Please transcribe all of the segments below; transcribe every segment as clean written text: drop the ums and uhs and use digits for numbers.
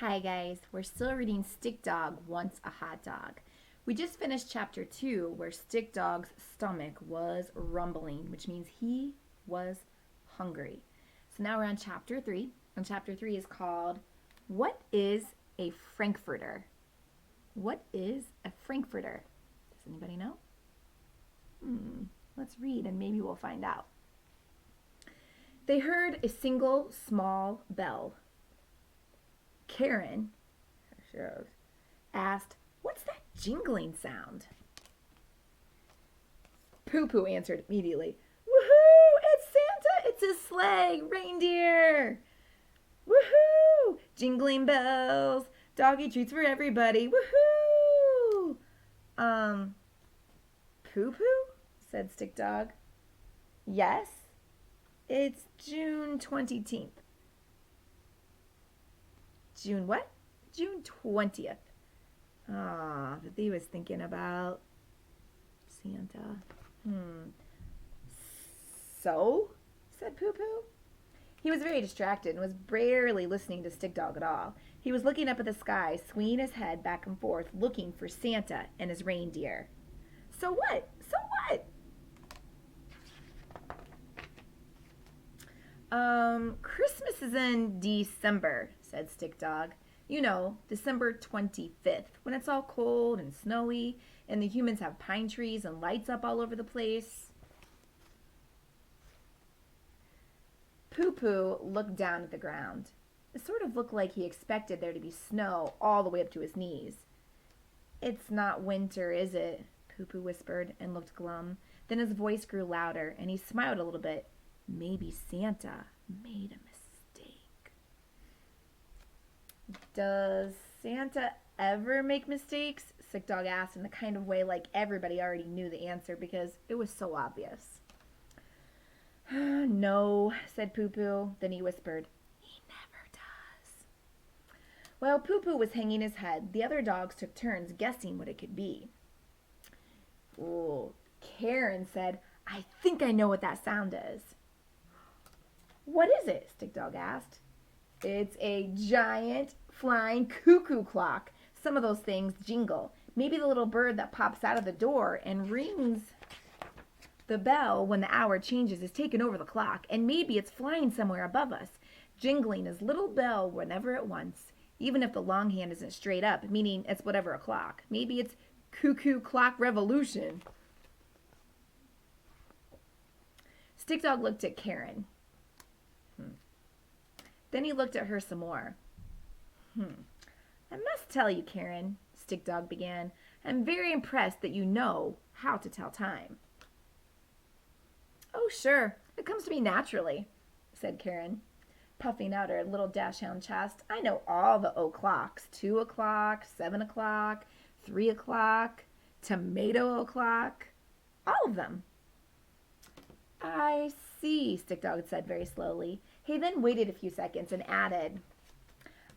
Hi guys, we're still reading Stick Dog Wants a Hot Dog. We just finished chapter 2 where Stick Dog's stomach was rumbling, which means he was hungry. So now we're on chapter 3, and chapter 3 is called What is a Frankfurter? What is a Frankfurter? Does anybody know? Let's read and maybe we'll find out. They heard a single small bell. Karen asked, "What's that jingling sound?" Poo Poo answered immediately, "Woohoo! It's Santa! It's his sleigh! Reindeer! Woohoo! Jingling bells! Doggy treats for everybody! Woohoo!" Poo Poo? Said Stick Dog. "Yes, it's June 20th. June what? June 20th. But he was thinking about Santa. So? Said Poo Poo. He was very distracted and was barely listening to Stick Dog at all. He was looking up at the sky, swinging his head back and forth, looking for Santa and his reindeer. So what? So what? Christmas is in December, said Stick Dog. You know, December 25th, when it's all cold and snowy, and the humans have pine trees and lights up all over the place. Poo Poo looked down at the ground. It sort of looked like he expected there to be snow all the way up to his knees. "It's not winter, is it?" Poo Poo whispered and looked glum. Then his voice grew louder, and he smiled a little bit. Maybe Santa made a mistake. Does Santa ever make mistakes? Stick Dog asked in the kind of way like everybody already knew the answer because it was so obvious. "No," said Poo Poo. Then he whispered, "He never does." While Poo Poo was hanging his head, the other dogs took turns guessing what it could be. "Ooh," Karen said, "I think I know what that sound is." "What is it?" Stick Dog asked. "It's a giant flying cuckoo clock. Some of those things jingle. Maybe the little bird that pops out of the door and rings the bell when the hour changes is taking over the clock, and maybe it's flying somewhere above us, jingling his little bell whenever it wants, even if the long hand isn't straight up, meaning it's whatever o'clock. Maybe it's cuckoo clock revolution." Stick Dog looked at Karen. Then he looked at her some more. "I must tell you, Karen," Stick Dog began, "I'm very impressed that you know how to tell time." "Oh, sure. It comes to me naturally," said Karen, puffing out her little dachshund chest. "I know all the o'clocks. 2 o'clock, 7 o'clock, 3 o'clock, tomato o'clock. All of them." "I see," Stick Dog said very slowly. He then waited a few seconds and added,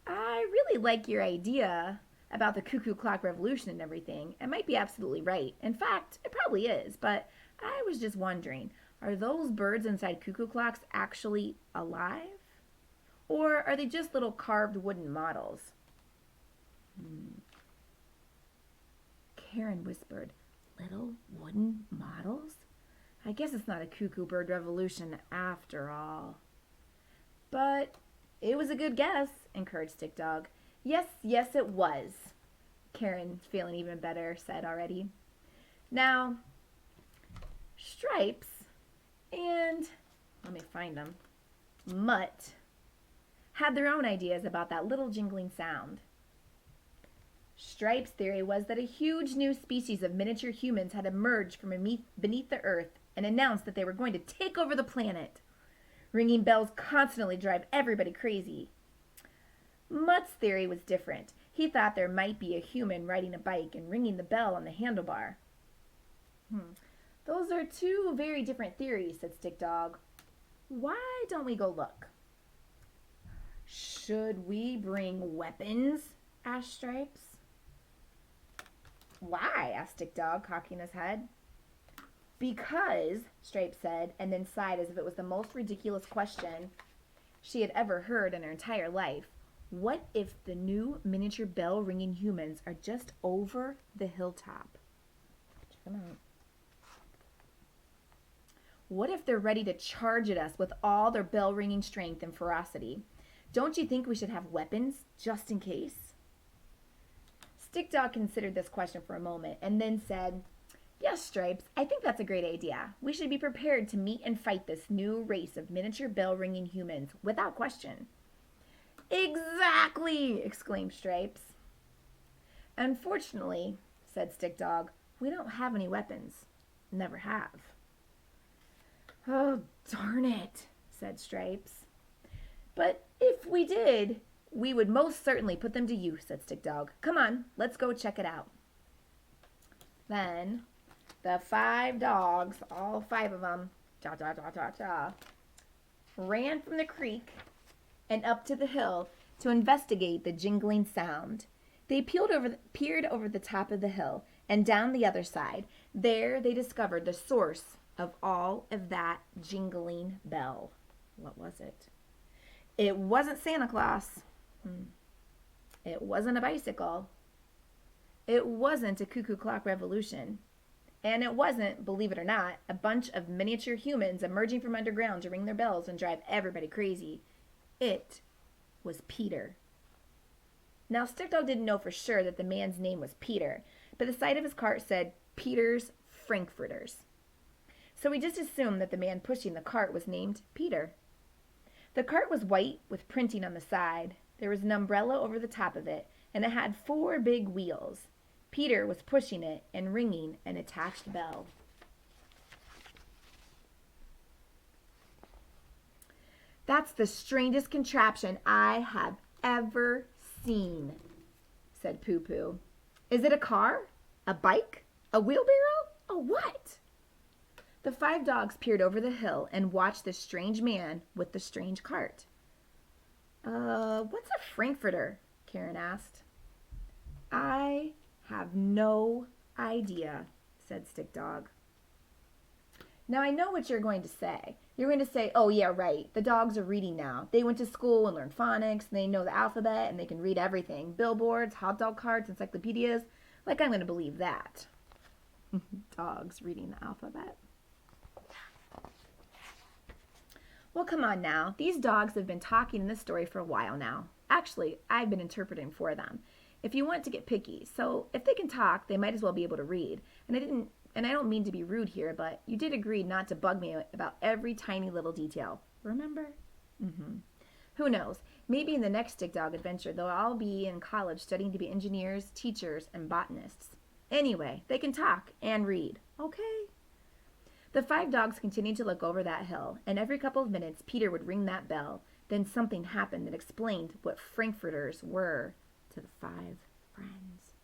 "I really like your idea about the cuckoo clock revolution and everything. It might be absolutely right. In fact, it probably is, but I was just wondering, are those birds inside cuckoo clocks actually alive? Or are they just little carved wooden models?" Karen whispered, "Little wooden models? I guess it's not a cuckoo bird revolution after all." "But it was a good guess," encouraged Stick Dog. Yes, it was," Karen, feeling even better, said already. Now, Stripes and, let me find them, Mutt had their own ideas about that little jingling sound. Stripes' theory was that a huge new species of miniature humans had emerged from beneath the earth and announced that they were going to take over the planet. Ringing bells constantly drive everybody crazy. Mutt's theory was different. He thought there might be a human riding a bike and ringing the bell on the handlebar. "Those are two very different theories," said Stick Dog. "Why don't we go look?" "Should we bring weapons?" asked Stripes. "Why?" asked Stick Dog, cocking his head. "Because," Stripes said, and then sighed as if it was the most ridiculous question she had ever heard in her entire life. What if the new miniature bell ringing humans are just over the hilltop? Check them out. What if they're ready to charge at us with all their bell ringing strength and ferocity? Don't you think we should have weapons just in case? Stick Dog considered this question for a moment and then said, "Yes, Stripes, I think that's a great idea. We should be prepared to meet and fight this new race of miniature bell-ringing humans without question." "Exactly!" exclaimed Stripes. "Unfortunately," said Stick Dog, "we don't have any weapons. Never have." "Oh, darn it," said Stripes. "But if we did, we would most certainly put them to use," said Stick Dog. "Come on, let's go check it out." Then the 5 dogs, all 5 of them, ran from the creek and up to the hill to investigate the jingling sound. They peered over the top of the hill and down the other side. There they discovered the source of all of that jingling bell. What was it? It wasn't Santa Claus. It wasn't a bicycle. It wasn't a cuckoo clock revolution. And it wasn't, believe it or not, a bunch of miniature humans emerging from underground to ring their bells and drive everybody crazy. It was Peter. Now, Stick Dog didn't know for sure that the man's name was Peter, but the side of his cart said Peter's Frankfurters. So he just assumed that the man pushing the cart was named Peter. The cart was white with printing on the side. There was an umbrella over the top of it, and it had 4 big wheels. Peter was pushing it and ringing an attached bell. "That's the strangest contraption I have ever seen," said Poo Poo. "Is it a car? A bike? A wheelbarrow? A what?" The 5 dogs peered over the hill and watched the strange man with the strange cart. What's a Frankfurter?" Karen asked. "I have no idea," said Stick Dog. Now I know what you're going to say. You're going to say, "Oh yeah, right, the dogs are reading now. They went to school and learned phonics, and they know the alphabet, and they can read everything. Billboards, hot dog carts, encyclopedias. Like I'm going to believe that." Dogs reading the alphabet. Well, come on now. These dogs have been talking in this story for a while now. Actually, I've been interpreting for them. If you want to get picky. So if they can talk, they might as well be able to read. And I don't mean to be rude here, but you did agree not to bug me about every tiny little detail. Remember? Who knows? Maybe in the next Stick Dog adventure, they'll all be in college studying to be engineers, teachers, and botanists. Anyway, they can talk and read. Okay? The 5 dogs continued to look over that hill, and every couple of minutes Peter would ring that bell. Then something happened that explained what Frankfurters were to the 5 friends.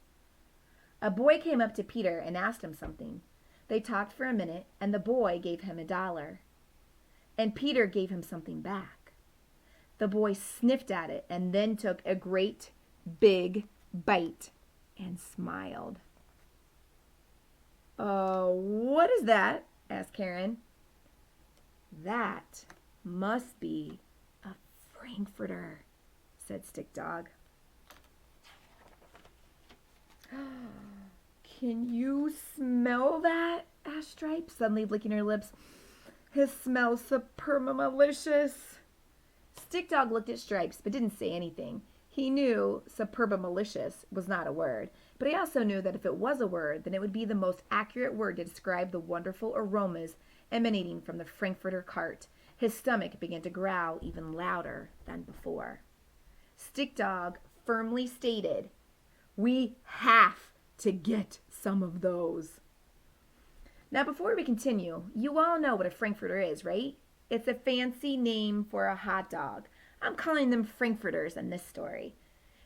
A boy came up to Peter and asked him something. They talked for a minute, and the boy gave him $1. And Peter gave him something back. The boy sniffed at it and then took a great big bite and smiled. What is that?" asked Karen. "That must be a Frankfurter," said Stick Dog. "Can you smell that?" asked Stripes, suddenly licking her lips. "It smells supermalicious." Stick Dog looked at Stripes but didn't say anything. He knew supermalicious was not a word, but he also knew that if it was a word, then it would be the most accurate word to describe the wonderful aromas emanating from the Frankfurter cart. His stomach began to growl even louder than before. Stick Dog firmly stated, "We have to get some of those." Now, before we continue, you all know what a Frankfurter is, right? It's a fancy name for a hot dog. I'm calling them Frankfurters in this story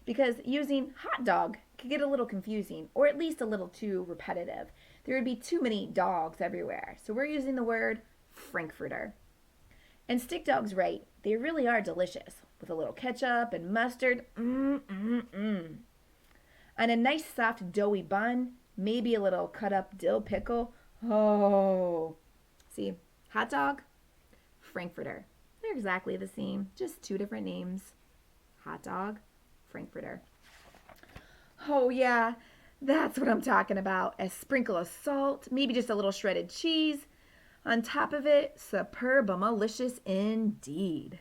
because using hot dog could get a little confusing, or at least a little too repetitive. There would be too many dogs everywhere, so we're using the word Frankfurter. And Stick Dog's right, they really are delicious, with a little ketchup and mustard. On a nice soft doughy bun, maybe a little cut up dill pickle. Oh, see, hot dog, Frankfurter. They're exactly the same, just 2 different names. Hot dog, Frankfurter. Oh, yeah, that's what I'm talking about. A sprinkle of salt, maybe just a little shredded cheese. On top of it, superb and malicious indeed.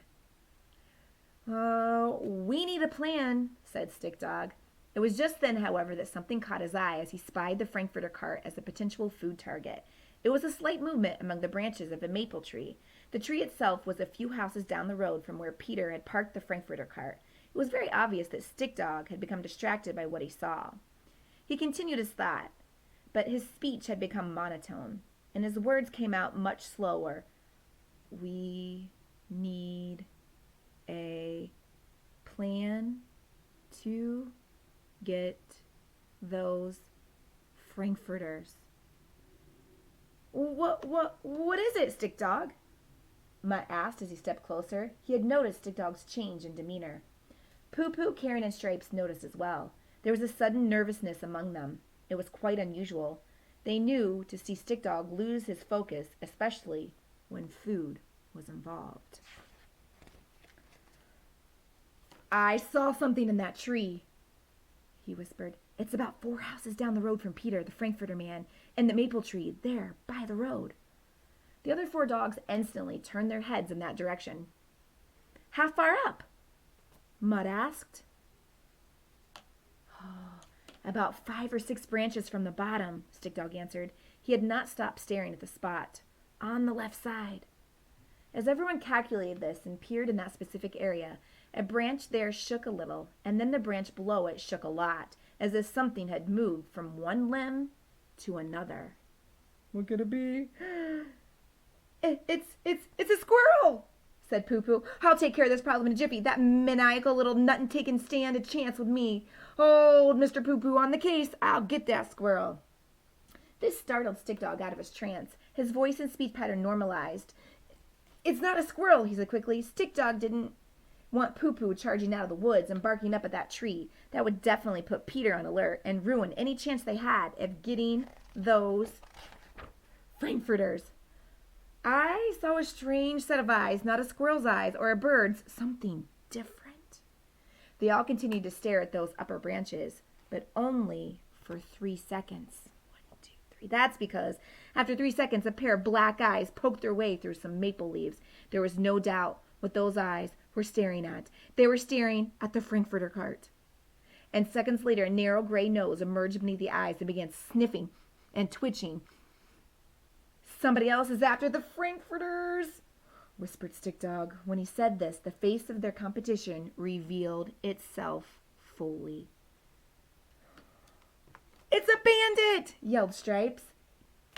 We need a plan, said Stick Dog. It was just then, however, that something caught his eye as he spied the Frankfurter cart as a potential food target. It was a slight movement among the branches of a maple tree. The tree itself was a few houses down the road from where Peter had parked the Frankfurter cart. It was very obvious that Stick Dog had become distracted by what he saw. He continued his thought, but his speech had become monotone, and his words came out much slower. We need a plan to get those Frankfurters. What is it, Stick Dog? Mutt asked as he stepped closer. He had noticed Stick Dog's change in demeanor. Poo Poo, Karen, and Stripes noticed as well. There was a sudden nervousness among them. It was quite unusual. They knew to see Stick Dog lose his focus, especially when food was involved. I saw something in that tree, he whispered. It's about 4 houses down the road from Peter, the Frankfurter man, and the maple tree there by the road. The other 4 dogs instantly turned their heads in that direction. How far up? Mutt asked. About 5 or 6 branches from the bottom, Stick Dog answered. He had not stopped staring at the spot. On the left side. As everyone calculated this and peered in that specific area, a branch there shook a little, and then the branch below it shook a lot, as if something had moved from one limb to another. What could it be? It's a squirrel, said Poo Poo. I'll take care of this problem in a jiffy. That maniacal little nut taking stand a chance with me. Oh, Mr. Poo Poo on the case. I'll get that squirrel. This startled Stick Dog out of his trance. His voice and speech pattern normalized. It's not a squirrel, he said quickly. Stick Dog didn't want Poo Poo charging out of the woods and barking up at that tree. That would definitely put Peter on alert and ruin any chance they had of getting those Frankfurters. I saw a strange set of eyes, not a squirrel's eyes or a bird's, something different. They all continued to stare at those upper branches, but only for 3 seconds. 1, 2, 3. That's because after 3 seconds, a pair of black eyes poked their way through some maple leaves. There was no doubt what those eyes were staring at. They were staring at the Frankfurter cart. And seconds later, a narrow gray nose emerged beneath the eyes and began sniffing and twitching. Somebody else is after the Frankfurters, whispered Stick Dog. When he said this, the face of their competition revealed itself fully. It's a bandit, yelled Stripes.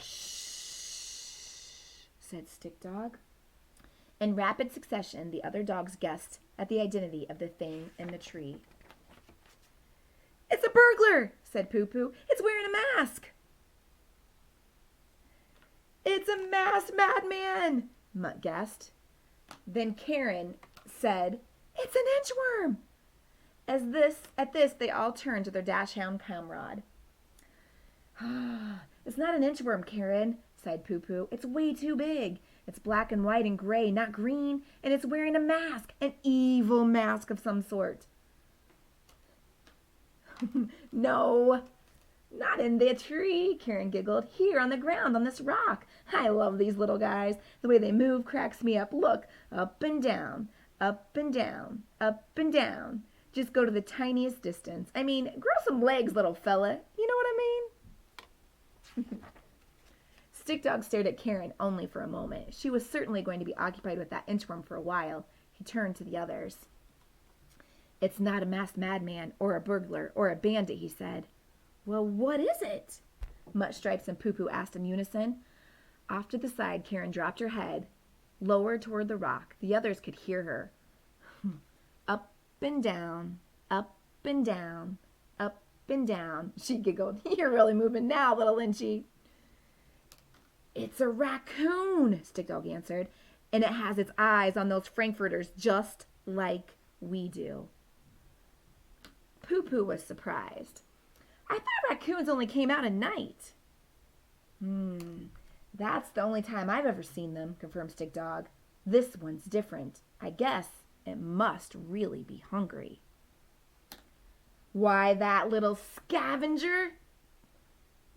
Shh, said Stick Dog. In rapid succession, the other dogs guessed at the identity of the thing in the tree. It's a burglar, said Poo Poo. It's wearing a mask. It's a masked madman, Mutt guessed. Then Karen said, It's an inchworm. At this, they all turned to their dachshund comrade. It's not an inchworm, Karen, sighed Poo Poo. It's way too big. It's black and white and gray, not green, and it's wearing a mask, an evil mask of some sort. No, not in the tree, Karen giggled. Here on the ground, on this rock. I love these little guys. The way they move cracks me up. Look, up and down, up and down, up and down. Just go to the tiniest distance. I mean, grow some legs, little fella. You know what I mean? Stick Dog stared at Karen only for a moment. She was certainly going to be occupied with that inchworm for a while. He turned to the others. It's not a masked madman or a burglar or a bandit, he said. Well, what is it? Mutt, Stripes, and Poo Poo asked in unison. Off to the side, Karen dropped her head, lower toward the rock. The others could hear her. Up and down, up and down, up and down. She giggled. You're really moving now, little Lynchy. It's a raccoon, Stick Dog answered, and it has its eyes on those Frankfurters just like we do. Poo Poo was surprised. I thought raccoons only came out at night. That's the only time I've ever seen them, confirmed Stick Dog. This one's different. I guess it must really be hungry. Why, that little scavenger!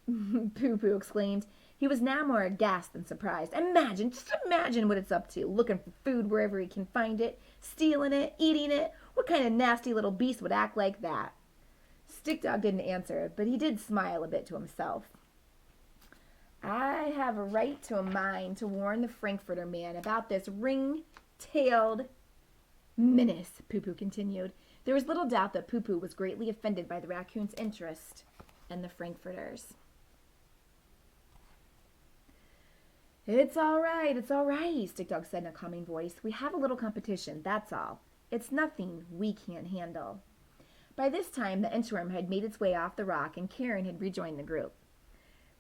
Poo Poo exclaimed. He was now more aghast than surprised. Just imagine what it's up to, looking for food wherever he can find it, stealing it, eating it. What kind of nasty little beast would act like that? Stick Dog didn't answer, but he did smile a bit to himself. I have a right to a mind to warn the Frankfurter man about this ring-tailed menace, Poo Poo continued. There was little doubt that Poo Poo was greatly offended by the raccoon's interest in the Frankfurters. It's all right, Stick Dog said in a calming voice. We have a little competition, that's all. It's nothing we can't handle. By this time, the inchworm had made its way off the rock and Karen had rejoined the group.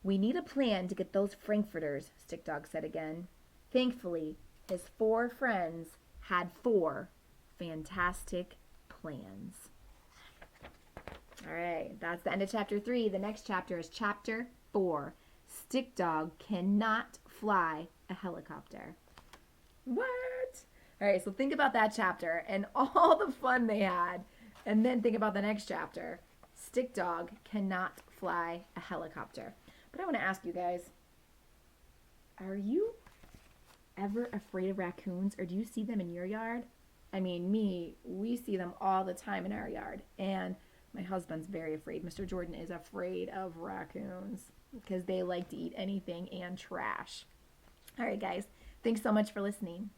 We need a plan to get those Frankfurters, Stick Dog said again. Thankfully, his 4 friends had 4 fantastic plans. All right, that's the end of chapter 3. The next chapter is chapter 4. Stick Dog cannot fly a helicopter. What? All right, so think about that chapter and all the fun they had. And then think about the next chapter. Stick Dog cannot fly a helicopter. But I want to ask you guys, are you ever afraid of raccoons, or do you see them in your yard? I mean, we see them all the time in our yard. And my husband's very afraid. Mr. Jordan is afraid of raccoons because they like to eat anything and trash. All right, guys. Thanks so much for listening.